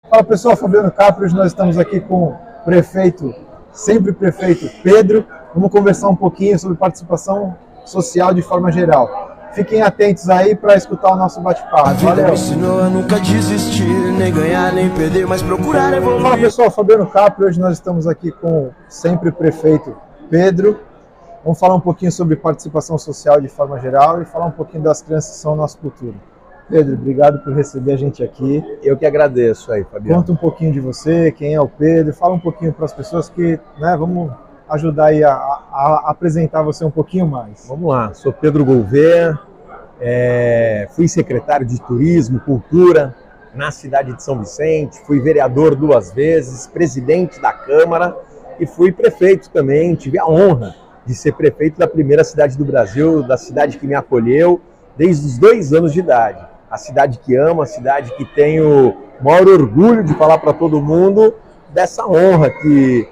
Fala pessoal, Fabiano Capri, hoje nós estamos aqui com o prefeito, sempre prefeito Pedro. Vamos conversar um pouquinho sobre participação social de forma geral. Fiquem atentos aí para escutar o nosso bate-papo. Valeu! Ensinou a nunca desistir, nem ganhar, nem perder, mas procurar evoluir. Fala pessoal, Fabiano Capri, hoje nós estamos aqui com o sempre prefeito Pedro. Vamos falar um pouquinho sobre participação social de forma geral e falar um pouquinho das crianças que são o nosso futuro. Pedro, obrigado por receber a gente aqui. Eu que agradeço aí, Fabiano. Conta um pouquinho de você, quem é o Pedro, fala um pouquinho para as pessoas que, vamos ajudar aí a apresentar você um pouquinho mais. Vamos lá, sou Pedro Gouveia, fui secretário de Turismo, Cultura na cidade de São Vicente, fui vereador 2 vezes, presidente da Câmara e fui prefeito também, tive a honra de ser prefeito da primeira cidade do Brasil, da cidade que me acolheu desde os 2 anos de idade. A cidade que amo, a cidade que tenho maior orgulho de falar para todo mundo dessa honra que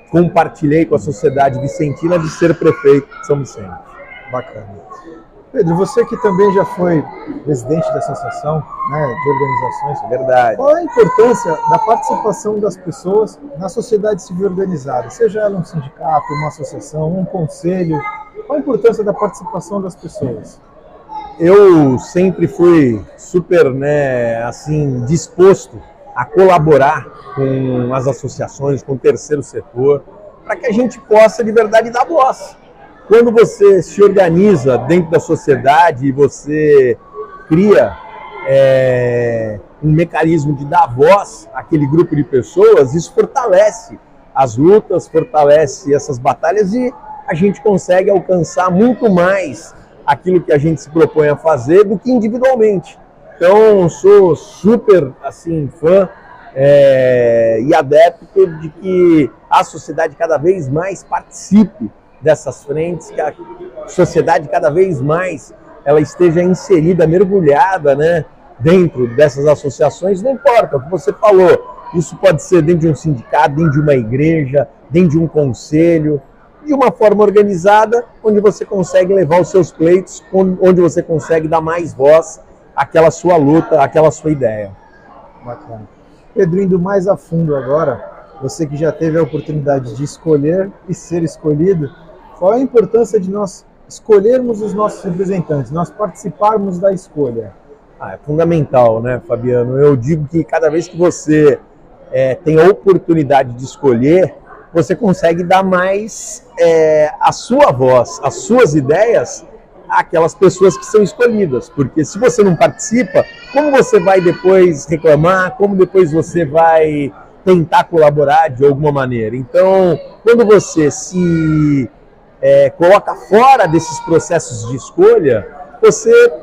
compartilhei com a sociedade vicentina de ser prefeito de São Vicente. Bacana. Pedro, você que também já foi presidente da associação, de organizações, Verdade. Qual é a importância da participação das pessoas na sociedade civil organizada? Seja ela um sindicato, uma associação, um conselho, qual a importância da participação das pessoas? Eu sempre fui super, disposto a colaborar com as associações, com o terceiro setor, para que a gente possa de verdade dar voz. Quando você se organiza dentro da sociedade e você cria um mecanismo de dar voz àquele grupo de pessoas, isso fortalece as lutas, fortalece essas batalhas e a gente consegue alcançar muito mais aquilo que a gente se propõe a fazer do que individualmente. Então, sou super fã e adepto de que a sociedade cada vez mais participe dessas frentes, que a sociedade cada vez mais ela esteja inserida, mergulhada, dentro dessas associações, não importa o que você falou, isso pode ser dentro de um sindicato, dentro de uma igreja, dentro de um conselho, de uma forma organizada, onde você consegue levar os seus pleitos, onde você consegue dar mais voz àquela sua luta, àquela sua ideia. Bacana. Pedro, indo mais a fundo agora, você que já teve a oportunidade de escolher e ser escolhido, qual é a importância de nós escolhermos os nossos representantes, nós participarmos da escolha? É fundamental, Fabiano? Eu digo que cada vez que você tem a oportunidade de escolher, você consegue dar mais a sua voz, as suas ideias àquelas pessoas que são escolhidas. Porque se você não participa, como você vai depois reclamar? Como depois você vai tentar colaborar de alguma maneira? Então, quando você se coloca fora desses processos de escolha, você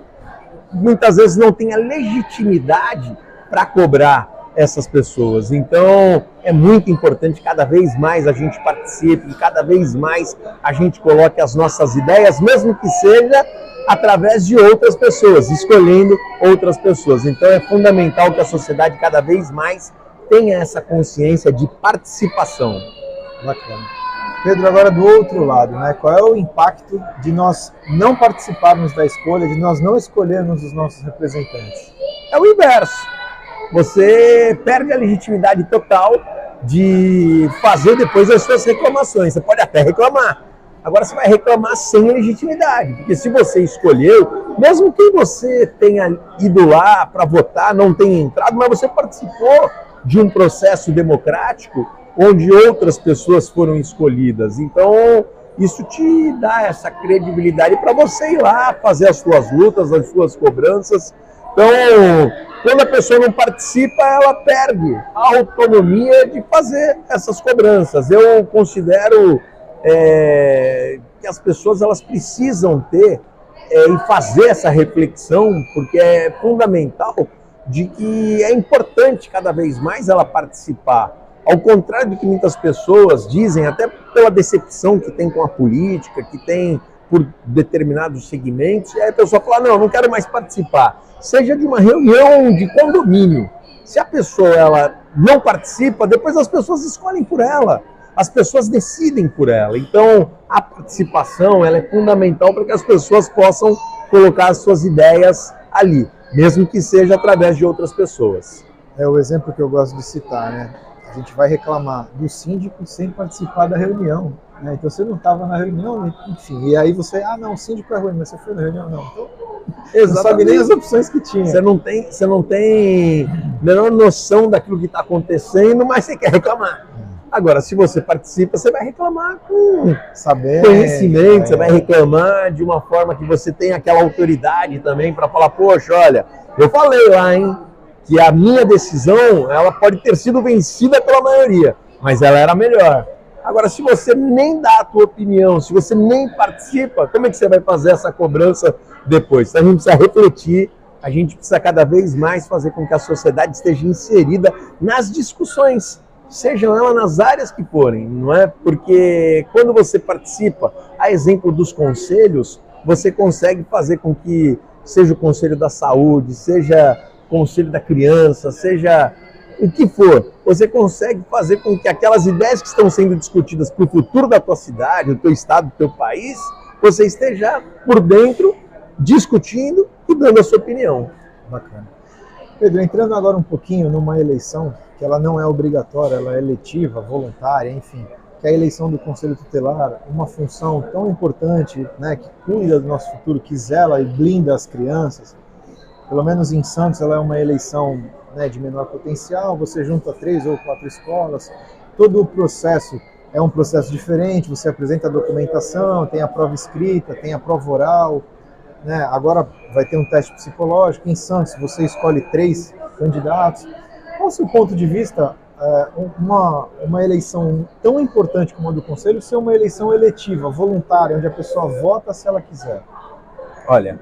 muitas vezes não tem a legitimidade para cobrar essas pessoas. Então, é muito importante cada vez mais a gente participe, cada vez mais a gente coloque as nossas ideias, mesmo que seja através de outras pessoas, escolhendo outras pessoas. Então, é fundamental que a sociedade cada vez mais tenha essa consciência de participação. Bacana. Pedro, agora do outro lado, qual é o impacto de nós não participarmos da escolha, de nós não escolhermos os nossos representantes? É o inverso. Você perde a legitimidade total de fazer depois as suas reclamações. Você pode até reclamar. Agora você vai reclamar sem legitimidade. Porque se você escolheu, mesmo que você tenha ido lá para votar, não tenha entrado, mas você participou de um processo democrático onde outras pessoas foram escolhidas. Então, isso te dá essa credibilidade para você ir lá fazer as suas lutas, as suas cobranças. Então, quando a pessoa não participa, ela perde a autonomia de fazer essas cobranças. Eu considero que as pessoas elas precisam ter e fazer essa reflexão, porque é fundamental de que é importante cada vez mais ela participar. Ao contrário do que muitas pessoas dizem, até pela decepção que tem com a política, que tem por determinados segmentos, e aí a pessoa fala, não quero mais participar. Seja de uma reunião de condomínio. Se a pessoa ela não participa, depois as pessoas escolhem por ela. As pessoas decidem por ela. Então, a participação ela é fundamental para que as pessoas possam colocar as suas ideias ali, mesmo que seja através de outras pessoas. é o exemplo que eu gosto de citar, né? A gente vai reclamar do síndico sem participar da reunião, né? Então você não estava na reunião, enfim, e aí você, não, o síndico é ruim, mas você foi na reunião, não. Então, não sabe nem as opções que tinha. Você não tem a menor noção daquilo que está acontecendo, mas você quer reclamar. Agora, se você participa, você vai reclamar com conhecimento, você vai reclamar de uma forma que você tem aquela autoridade também para falar, poxa, olha, eu falei lá, hein, que a minha decisão, ela pode ter sido vencida pela maioria, mas ela era melhor. Agora, se você nem dá a tua opinião, se você nem participa, como é que você vai fazer essa cobrança depois? Então a gente precisa refletir, a gente precisa cada vez mais fazer com que a sociedade esteja inserida nas discussões, sejam elas nas áreas que forem, não é? Porque quando você participa, a exemplo dos conselhos, você consegue fazer com que seja o conselho da saúde, seja o conselho da criança, seja o que for, você consegue fazer com que aquelas ideias que estão sendo discutidas para o futuro da tua cidade, do teu estado, do teu país, você esteja por dentro, discutindo e dando a sua opinião. Bacana. Pedro, entrando agora um pouquinho numa eleição, que ela não é obrigatória, ela é eletiva, voluntária, enfim, que é a eleição do Conselho Tutelar, uma função tão importante, né, que cuida do nosso futuro, que zela e blinda as crianças. Pelo menos em Santos ela é uma eleição, né, de menor potencial, você junta 3 ou 4 escolas, todo o processo é um processo diferente, você apresenta a documentação, tem a prova escrita, tem a prova oral, né, agora vai ter um teste psicológico. Em Santos você escolhe 3 candidatos. Qual é o seu ponto de vista, uma eleição tão importante como a do Conselho ser uma eleição eletiva, voluntária, onde a pessoa vota se ela quiser? Olha,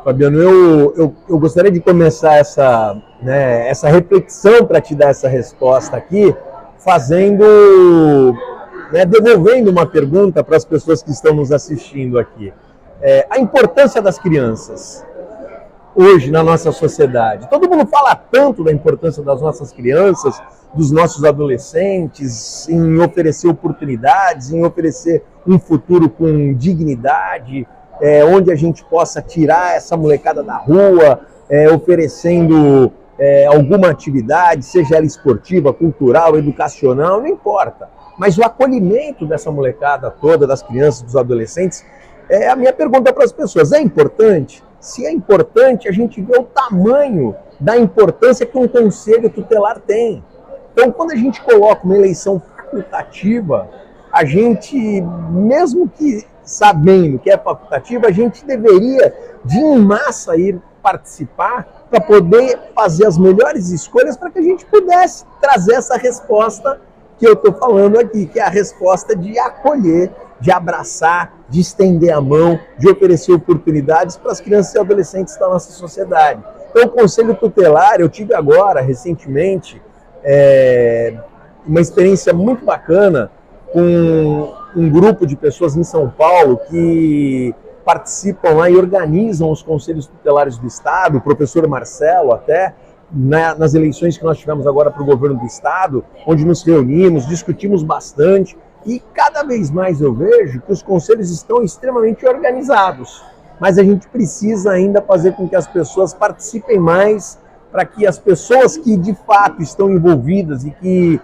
Fabiano, eu gostaria de começar essa reflexão para te dar essa resposta aqui, devolvendo uma pergunta para as pessoas que estão nos assistindo aqui. A importância das crianças hoje na nossa sociedade. Todo mundo fala tanto da importância das nossas crianças, dos nossos adolescentes, em oferecer oportunidades, em oferecer um futuro com dignidade, onde a gente possa tirar essa molecada da rua, oferecendo alguma atividade, seja ela esportiva, cultural, educacional, não importa. Mas o acolhimento dessa molecada toda, das crianças, dos adolescentes, é a minha pergunta para as pessoas. É importante? Se é importante, a gente vê o tamanho da importância que um conselho tutelar tem. Então, quando a gente coloca uma eleição facultativa, a gente, mesmo que sabendo que é facultativa, a gente deveria, de em massa, ir participar para poder fazer as melhores escolhas para que a gente pudesse trazer essa resposta que eu estou falando aqui, que é a resposta de acolher, de abraçar, de estender a mão, de oferecer oportunidades para as crianças e adolescentes da nossa sociedade. Então, o Conselho Tutelar, eu tive agora, recentemente, uma experiência muito bacana com um grupo de pessoas em São Paulo que participam lá e organizam os Conselhos Tutelares do Estado, o professor Marcelo até, nas eleições que nós tivemos agora para o governo do Estado, onde nos reunimos, discutimos bastante, e cada vez mais eu vejo que os conselhos estão extremamente organizados, mas a gente precisa ainda fazer com que as pessoas participem mais, para que as pessoas que de fato estão envolvidas e que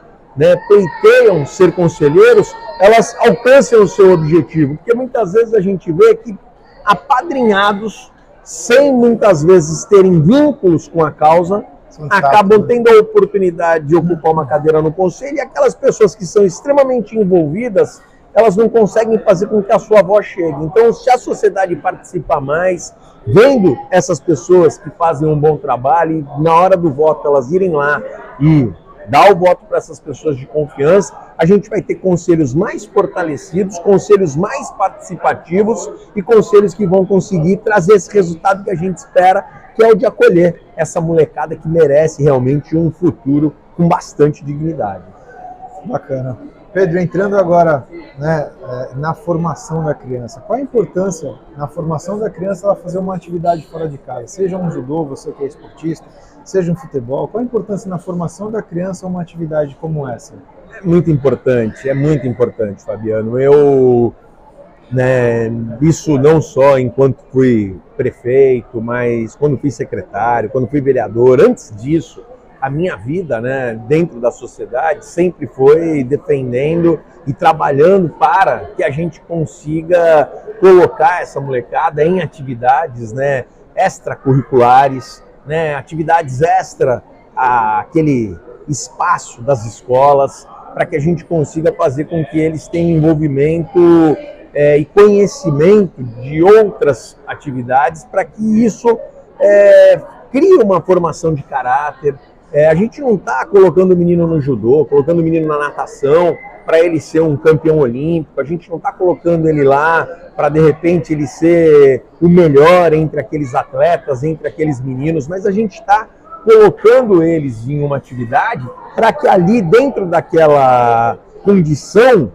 pleiteiam ser conselheiros, elas alcancem o seu objetivo, porque muitas vezes a gente vê que apadrinhados, sem muitas vezes terem vínculos com a causa, acabam tendo a oportunidade de ocupar uma cadeira no conselho, e aquelas pessoas que são extremamente envolvidas, elas não conseguem fazer com que a sua voz chegue. Então, se a sociedade participar mais, vendo essas pessoas que fazem um bom trabalho, e na hora do voto elas irem lá e dar o voto para essas pessoas de confiança, a gente vai ter conselhos mais fortalecidos, conselhos mais participativos e conselhos que vão conseguir trazer esse resultado que a gente espera, que é o de acolher essa molecada que merece realmente um futuro com bastante dignidade. Bacana. Pedro, entrando agora na formação da criança, qual a importância na formação da criança ela fazer uma atividade fora de casa? Seja um judô, você que é esportista, seja um futebol, qual a importância na formação da criança uma atividade como essa? É muito importante, Fabiano. Isso não só enquanto fui prefeito, mas quando fui secretário, quando fui vereador, antes disso, a minha vida, né, dentro da sociedade sempre foi defendendo e trabalhando para que a gente consiga colocar essa molecada em atividades, né, extracurriculares, né, atividades extra àquele espaço das escolas, para que a gente consiga fazer com que eles tenham envolvimento e conhecimento de outras atividades, para que isso crie uma formação de caráter. A gente não está colocando o menino no judô, colocando o menino na natação para ele ser um campeão olímpico, a gente não está colocando ele lá para de repente ele ser o melhor entre aqueles atletas, entre aqueles meninos, mas a gente está colocando eles em uma atividade para que ali dentro daquela condição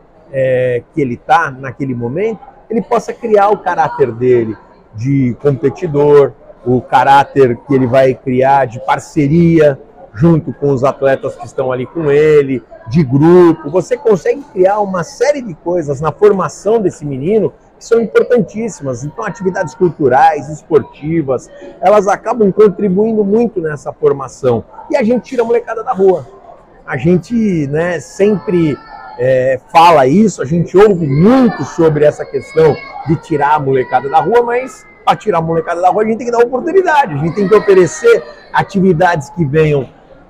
que ele está naquele momento, ele possa criar o caráter dele de competidor, o caráter que ele vai criar de parceria junto com os atletas que estão ali com ele, de grupo. Você consegue criar uma série de coisas na formação desse menino que são importantíssimas. Então, atividades culturais, esportivas, elas acabam contribuindo muito nessa formação. E a gente tira a molecada da rua. A gente, né, sempre fala isso, a gente ouve muito sobre essa questão de tirar a molecada da rua, mas para tirar a molecada da rua a gente tem que dar oportunidade, a gente tem que oferecer atividades que venham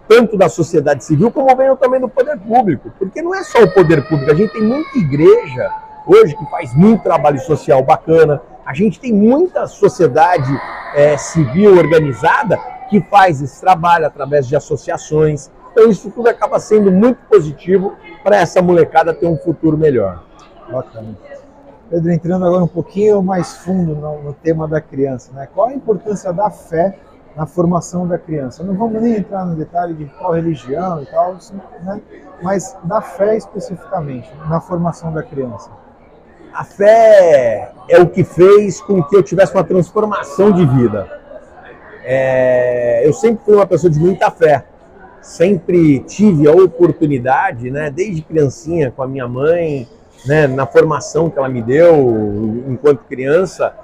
tanto da sociedade civil como venham também do poder público, porque não é só o poder público, a gente tem muita igreja hoje que faz muito trabalho social bacana, a gente tem muita sociedade civil organizada que faz esse trabalho através de associações, então isso tudo acaba sendo muito positivo para essa molecada ter um futuro melhor. Bacana. Pedro, entrando agora um pouquinho mais fundo no tema da criança, né? Qual a importância da fé na formação da criança? Não vamos nem entrar no detalhe de qual religião e tal, né? Mas da fé especificamente, na formação da criança. A fé é o que fez com que eu tivesse uma transformação de vida. Eu sempre fui uma pessoa de muita fé. Sempre tive a oportunidade, né, desde criancinha com a minha mãe, né, na formação que ela me deu enquanto criança,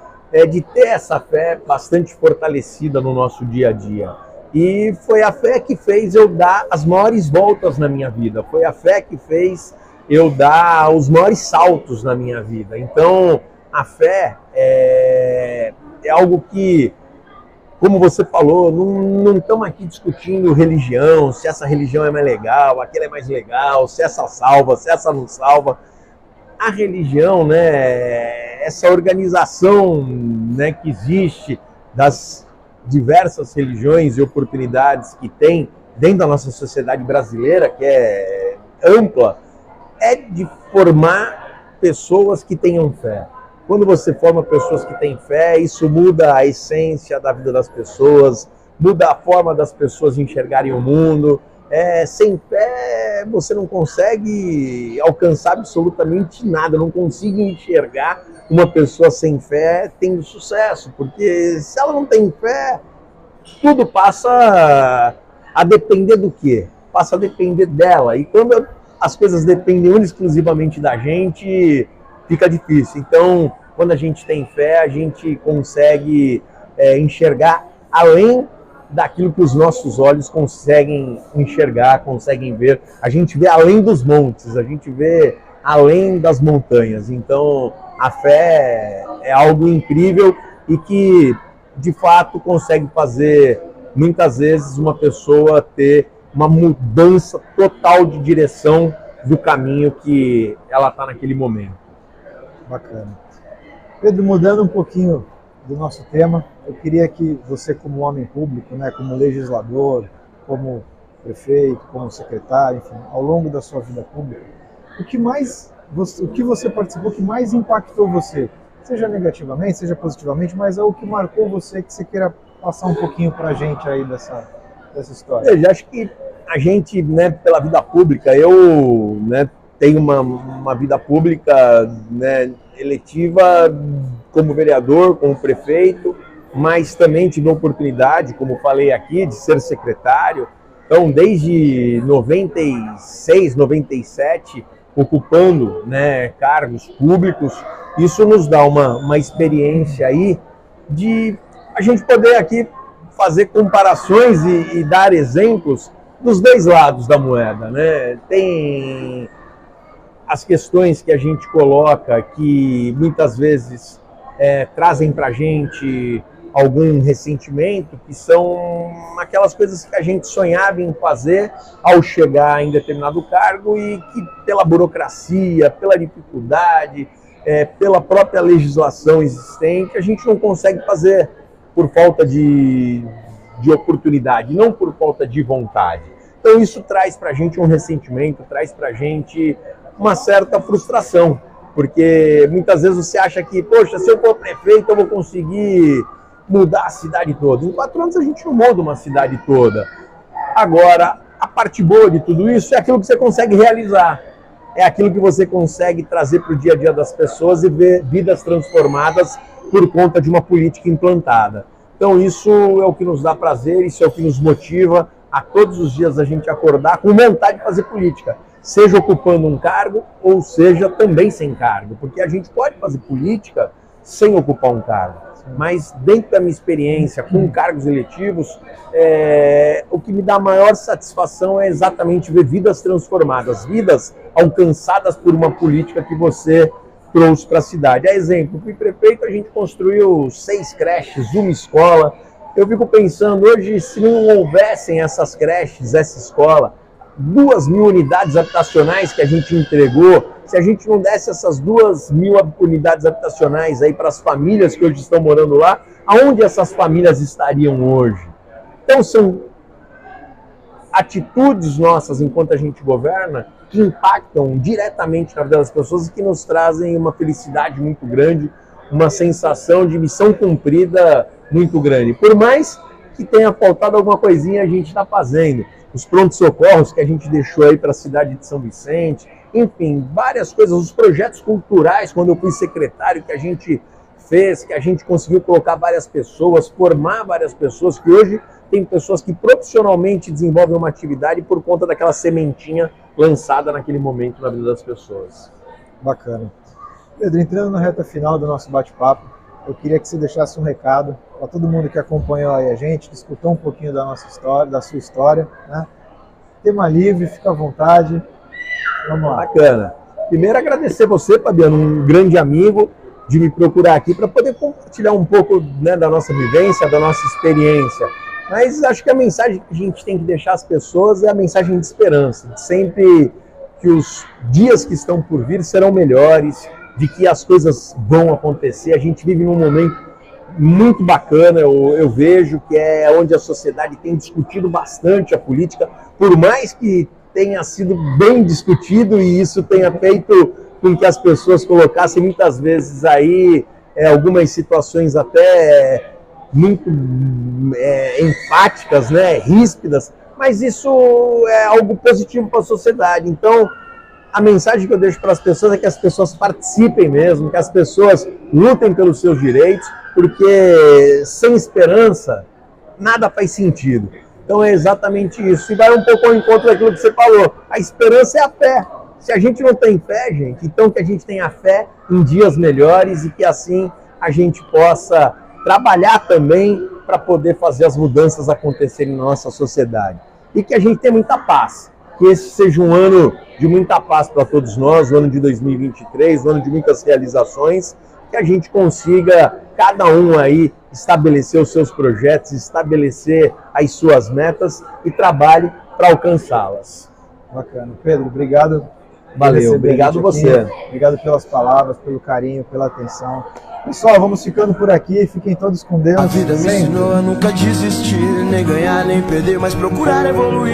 de ter essa fé bastante fortalecida no nosso dia a dia. E foi a fé que fez eu dar as maiores voltas na minha vida, foi a fé que fez eu dar os maiores saltos na minha vida. Então, a fé é algo que, como você falou, não estamos aqui discutindo religião, se essa religião é mais legal, aquela é mais legal, se essa salva, se essa não salva. A religião, né, essa organização, né, que existe das diversas religiões e oportunidades que tem dentro da nossa sociedade brasileira, que é ampla, é de formar pessoas que tenham fé. Quando você forma pessoas que têm fé, isso muda a essência da vida das pessoas, muda a forma das pessoas enxergarem o mundo. Sem fé, você não consegue alcançar absolutamente nada, não consigo enxergar uma pessoa sem fé tendo sucesso, porque se ela não tem fé, tudo passa a depender do quê? Passa a depender dela, e quando as coisas dependem exclusivamente da gente, fica difícil. Então, quando a gente tem fé, a gente consegue enxergar além daquilo que os nossos olhos conseguem enxergar, conseguem ver. A gente vê além dos montes, a gente vê além das montanhas. Então, a fé é algo incrível e que, de fato, consegue fazer, muitas vezes, uma pessoa ter uma mudança total de direção do caminho que ela está naquele momento. Bacana. Pedro, mudando um pouquinho do nosso tema, eu queria que você, como homem público, né, como legislador, como prefeito, como secretário, enfim, ao longo da sua vida pública, o que você participou que mais impactou você, seja negativamente, seja positivamente, mas é o que marcou você, que você queira passar um pouquinho para a gente aí dessa história. Eu acho que a gente, né, pela vida pública, eu, né, tenho uma vida pública, né, eletiva como vereador, como prefeito, mas também tive a oportunidade, como falei aqui, de ser secretário. Então, desde 96, 97, ocupando, né, cargos públicos, isso nos dá uma experiência aí de a gente poder aqui fazer comparações e dar exemplos dos dois lados da moeda, né? Tem as questões que a gente coloca que muitas vezes trazem para a gente algum ressentimento, que são aquelas coisas que a gente sonhava em fazer ao chegar em determinado cargo e que pela burocracia, pela dificuldade, pela própria legislação existente, a gente não consegue fazer por falta de oportunidade, não por falta de vontade. Então isso traz para a gente um ressentimento, traz para a gente uma certa frustração, porque muitas vezes você acha que, poxa, se eu for prefeito eu vou conseguir mudar a cidade toda. Em 4 anos a gente não muda uma cidade toda. Agora, a parte boa de tudo isso é aquilo que você consegue realizar, é aquilo que você consegue trazer para o dia a dia das pessoas e ver vidas transformadas por conta de uma política implantada. Então isso é o que nos dá prazer, isso é o que nos motiva a todos os dias a gente acordar com vontade de fazer política, seja ocupando um cargo ou seja também sem cargo, porque a gente pode fazer política sem ocupar um cargo, mas dentro da minha experiência com cargos eletivos, o que me dá maior satisfação é exatamente ver vidas transformadas, vidas alcançadas por uma política que você trouxe para a cidade. A exemplo, fui prefeito, a gente construiu 6 creches, uma escola. Eu fico pensando, hoje, se não houvessem essas creches, essa escola, 2.000 unidades habitacionais que a gente entregou, se a gente não desse essas 2.000 unidades habitacionais aí para as famílias que hoje estão morando lá, aonde essas famílias estariam hoje? Então são atitudes nossas enquanto a gente governa que impactam diretamente na vida das pessoas e que nos trazem uma felicidade muito grande, uma sensação de missão cumprida muito grande. Por mais que tenha faltado alguma coisinha, a gente está fazendo. Os prontos-socorros que a gente deixou aí para a cidade de São Vicente, enfim, várias coisas, os projetos culturais, quando eu fui secretário, que a gente fez, que a gente conseguiu colocar várias pessoas, formar várias pessoas, que hoje tem pessoas que profissionalmente desenvolvem uma atividade por conta daquela sementinha lançada naquele momento na vida das pessoas. Bacana. Pedro, entrando na reta final do nosso bate-papo, eu queria que você deixasse um recado para todo mundo que acompanhou aí a gente, que escutou um pouquinho da nossa história, da sua história, né? Tema livre, fica à vontade. Vamos lá. Bacana. Primeiro agradecer você, Fabiano, um grande amigo, de me procurar aqui para poder compartilhar um pouco, né, da nossa vivência, da nossa experiência. Mas acho que a mensagem que a gente tem que deixar às pessoas é a mensagem de esperança, de sempre que os dias que estão por vir serão melhores, de que as coisas vão acontecer. A gente vive num momento muito bacana, eu vejo que é onde a sociedade tem discutido bastante a política, por mais que tenha sido bem discutido e isso tenha feito com que as pessoas colocassem muitas vezes aí algumas situações até muito enfáticas, né, ríspidas, mas isso é algo positivo para a sociedade. Então, a mensagem que eu deixo para as pessoas é que as pessoas participem mesmo, que as pessoas lutem pelos seus direitos, porque sem esperança nada faz sentido. Então é exatamente isso. E vai um pouco ao encontro daquilo que você falou. A esperança é a fé. Se a gente não tem fé, gente, então que a gente tenha fé em dias melhores e que assim a gente possa trabalhar também para poder fazer as mudanças acontecerem na nossa sociedade. E que a gente tenha muita paz. Que esse seja um ano de muita paz para todos nós, o ano de 2023, o ano de muitas realizações, que a gente consiga, cada um aí, estabelecer os seus projetos, estabelecer as suas metas e trabalhe para alcançá-las. Bacana. Pedro, obrigado. Valeu, obrigado você. Obrigado pelas palavras, pelo carinho, pela atenção. Pessoal, vamos ficando por aqui. Fiquem todos com Deus. A vida me ensinou a nunca desistir, nem ganhar, nem perder, mas procurar evoluir.